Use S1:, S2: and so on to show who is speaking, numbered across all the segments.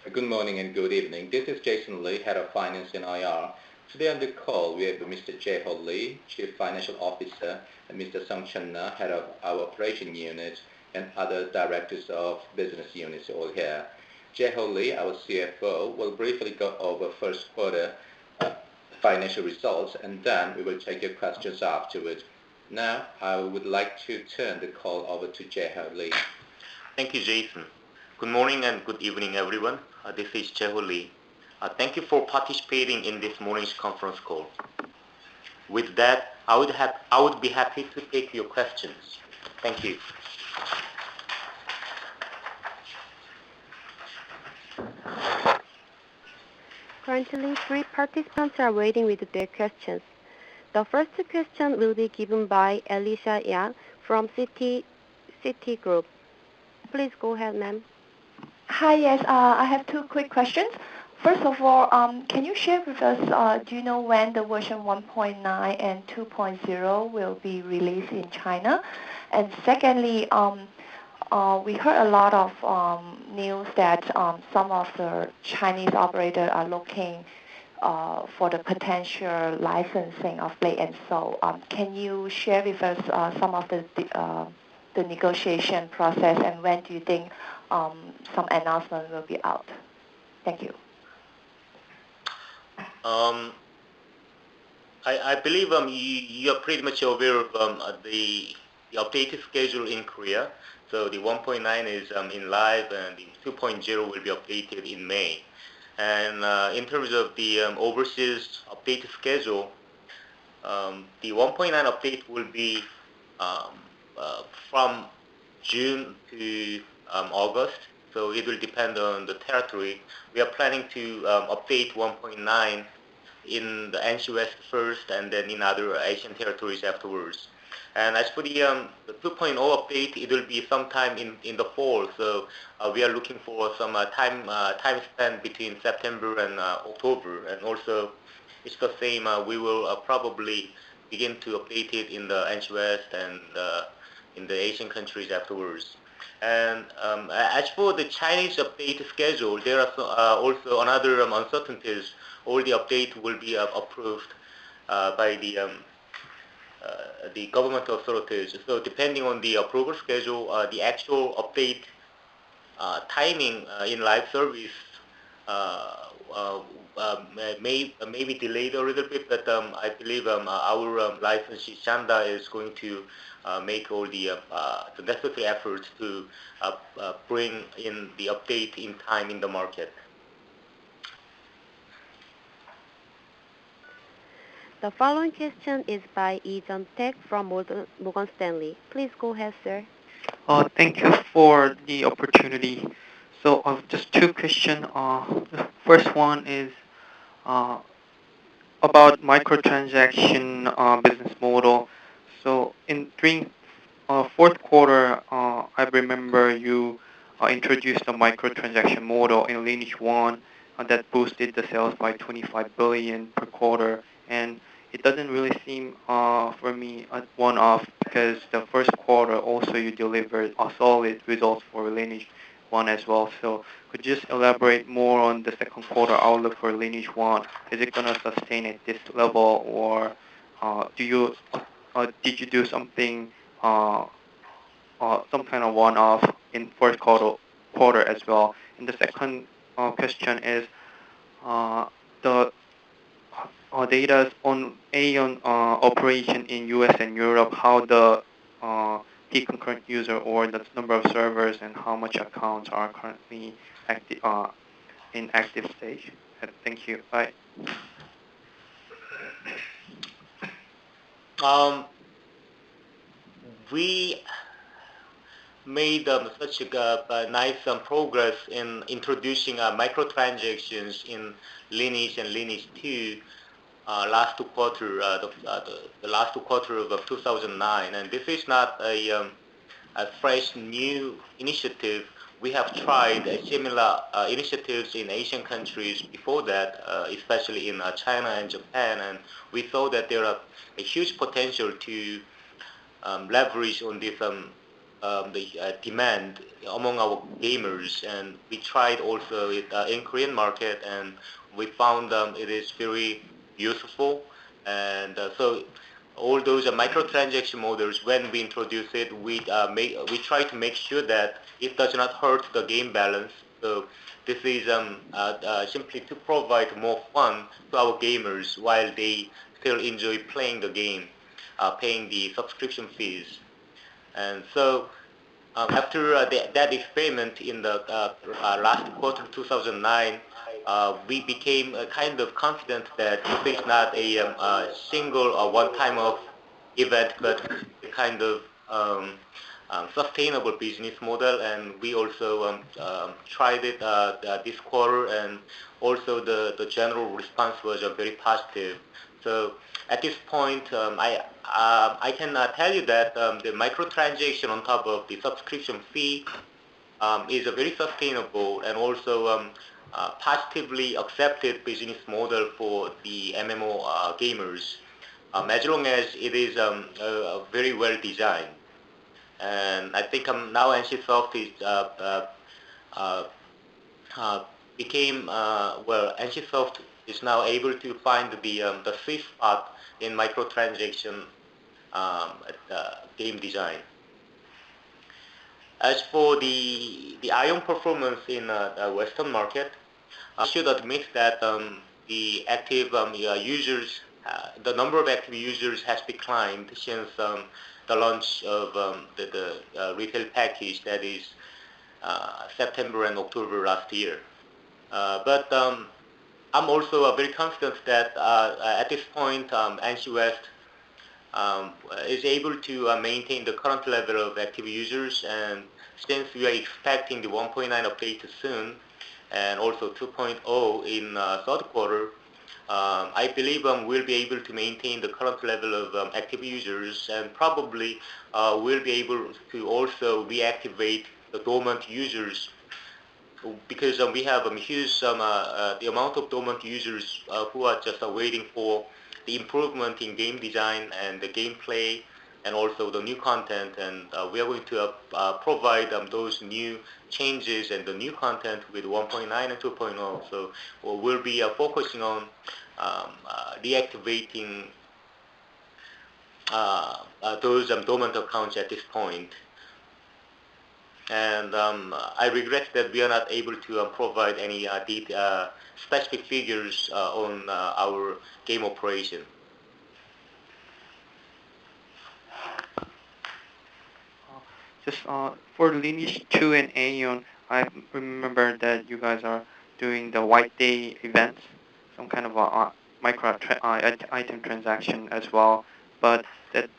S1: Good morning and good evening. This is Jason Lee, Head of Finance and IR. Today on the call, we have Mr. Jae-ho Lee, Chief Financial Officer, and Mr. Sung Chun-na, Head of our Operation Unit, and other Directors of Business Units all here. Jae-ho Lee, our CFO, will briefly go over first quarter uh, financial results, and then we will take your questions afterwards. Now, I would like to turn the call over to Jae-ho Lee.
S2: Thank you, Jason. Good morning and good evening, everyone. This is Jae-ho Lee. Thank you for participating in this morning's conference call. With that, I would be happy to take your questions. Thank you.
S3: Currently, three participants are waiting with their questions. The first question will be given by Alicia Yang from Citigroup. Please go ahead, ma'am.
S4: Hi, yes, I have two quick questions. First of all, can you share with us, do you know when the version 1.9 and 2.0 will be released in China? And secondly, we heard a lot of news that some of the Chinese operators are looking for the potential licensing of Blade and Soul. Can you share with us some of the negotiation process, and when do you think some announcement will be out? Thank you.
S2: I believe you are pretty much aware of the updated schedule in Korea. So the 1.9 is in live, and the 2.0 will be updated in May. And in terms of the overseas updated schedule, the 1.9 update will be from June to August, so it will depend on the territory. We are planning to update 1.9 in the NC West first, and then in other Asian territories afterwards. And as for the 2.0 update, it will be sometime in the fall. So we are looking for some time spent between September and October. And also, it's the same. We will probably begin to update it in the NC West and in the Asian countries afterwards. And as for the Chinese update schedule, there are also another uncertainties. All the update will be approved by the government authorities. So depending on the approval schedule, the actual update timing in live service may be delayed a little bit, but I believe our licensee Shanda is going to make all the necessary efforts to bring in the update in time in the market.
S3: The following question is by Lee Jun-taek from Morgan Stanley. Please go ahead, sir.
S5: Thank you for the opportunity. So just two questions. The first one is about microtransaction business model. So during fourth quarter, I remember you introduced a microtransaction model in Lineage 1 that boosted the sales by 25 billion per quarter, and it doesn't really seem for me a one-off, because the first quarter also you delivered a solid results for Lineage 1 as well. So could you just elaborate more on the second quarter outlook for Lineage 1? Is it going to sustain at this level, or did you do something, some kind of one-off in first quarter as well? And the second question is the data on AION operation in US and Europe, how the peak concurrent user or the number of servers and how much accounts are currently in active stage. Thank you. Bye.
S2: We made such a nice progress in introducing microtransactions in Lineage and Lineage 2 last two quarter, the last two quarter of 2009, and this is not a fresh new initiative. We have tried similar initiatives in Asian countries before that, especially in China and Japan, and we saw that there are a huge potential to leverage on this the demand among our gamers, and we tried also it in Korean market, and we found it is very useful. And so all those microtransaction models, when we introduce it, we try to make sure that it does not hurt the game balance. So this is simply to provide more fun to our gamers while they still enjoy playing the game, paying the subscription fees. And so after that experiment in the last quarter 2009, we became kind of confident that this is not a single or one-time of event, but a kind of sustainable business model. And we also tried it this quarter, and also the general response was very positive. So at this point, I can tell you that the microtransaction on top of the subscription fee is a very sustainable and also positively accepted business model for the MMO gamers, as long as it is very well designed. And I think now NCSoft is became well, NCSoft is now able to find the sweet spot in microtransaction game design. As for the AION performance in the Western market, I should admit that the active users, the number of active users has declined since the launch of the retail package, that is September and October last year. But I'm also very confident that at this point, NC West is able to maintain the current level of active users, and since we are expecting the 1.9 update soon, and also 2.0 in third quarter, I believe we'll be able to maintain the current level of active users, and probably we'll be able to also reactivate the dormant users, because we have a huge the amount of dormant users who are just waiting for the improvement in game design and the gameplay and also the new content, and we are going to provide those new changes and the new content with 1.9 and 2.0. So we'll be focusing on reactivating those dormant accounts at this point. And I regret that we are not able to provide any specific figures on our game operation.
S5: Just for Lineage 2 and AION, I remember that you guys are doing the white day events, some kind of a item transaction as well. But that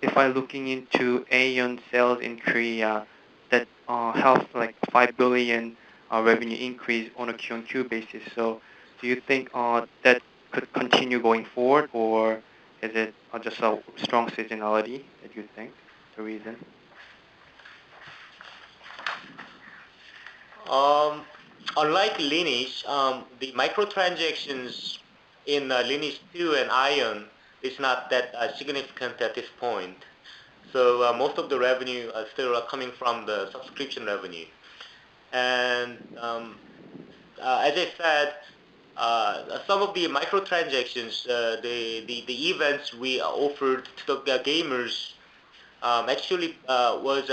S5: if I looking into AION sales in Korea, that has like 5 billion revenue increase on a Q-on-Q basis. So do you think that could continue going forward, or is it just a strong seasonality that you think the reason?
S2: Unlike Lineage, the microtransactions in Lineage 2 and AION is not that significant at this point. So most of the revenue are still coming from the subscription revenue. And as I said, some of the microtransactions, the events we offered to the gamers actually was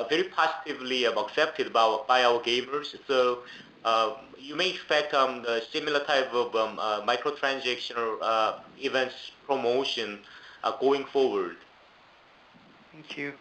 S2: very positively accepted by our gamers. So you may expect the similar type of microtransaction events promotion going forward.
S5: Thank you.